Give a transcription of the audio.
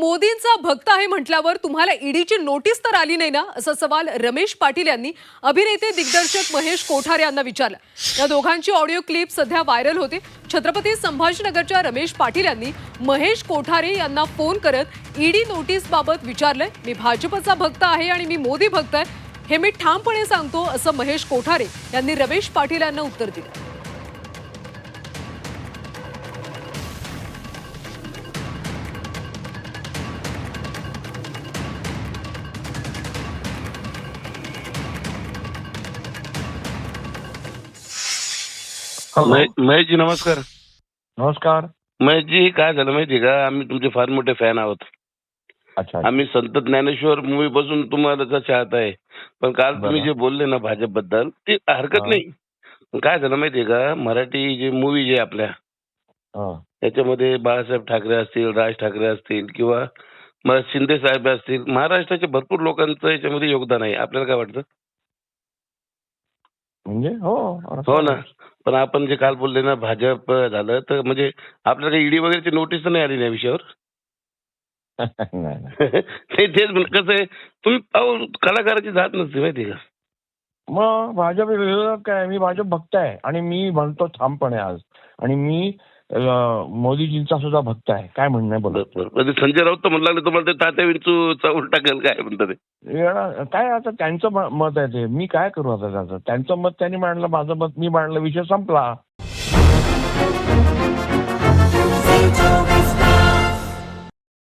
मोदींचा भक्त आहे म्हटल्यावर तुम्हाला ईडीची नोटीस तर आली नाही ना, असा सवाल रमेश पाटील यांनी अभिनेते दिग्दर्शक महेश कोठारे यांना विचारला. या दोघांची ऑडिओ क्लिप सध्या व्हायरल होते. छत्रपती संभाजीनगरच्या रमेश पाटील यांनी महेश कोठारे यांना फोन करत ईडी नोटीस बाबत विचारलंय. मी भाजपचा भक्त आहे आणि मी मोदी भक्त आहे, हे मी ठामपणे सांगतो, असं महेश कोठारे यांनी रमेश पाटील यांना उत्तर दिलं. हॅलो. महेशजी नमस्कार. नमस्कार. महेशजी काय झालं माहितीये का, आम्ही तुमचे फार मोठे फॅन आहोत. अच्छा. आम्ही संत ज्ञानेश्वर मूवी पासून तुम्हाला चाहत आहे. पण काल तुम्ही बरं. जे बोलले ना भाजप बद्दल, ते हरकत हा. नाही. पण काय झालं माहितीये का, मराठी जे मूवी जे आपल्या हा. त्याच्यामध्ये बाळासाहेब ठाकरे असतील, राज ठाकरे असतील किंवा शिंदे साहेब असतील, महाराष्ट्राच्या भरपूर लोकांचं याच्यामध्ये योगदान आहे. आपल्याला काय वाटतं? म्हणजे हो हो ना. पण आपण जे काल बोलले ना भाजप झालं, तर म्हणजे आपल्याला काही ईडी वगैरेची नोटीस तर नाही आली ना या विषयावर? नाही, नाही. तेच कसं आहे, तुम्ही अहो कलाकाराची जात नसते माहिती का. मग भाजप विरोधात काय, मी भाजप भक्त आहे आणि मी म्हणतो ठामपणे आज, आणि मी मोदीजींचा सुद्धा भक्त आहे. काय म्हणणं आहे बोला. बरोबर. संजय राऊत तर म्हणू लागले तुम्हाला ते तात्या विंचूचा उलटा केल काय म्हणतात ते. काय आता त्यांचं मत आहे ते, मी काय करू आता त्याचं. त्यांचं मत त्यांनी मांडलं, माझं मत मी मांडलं, विषय संपला.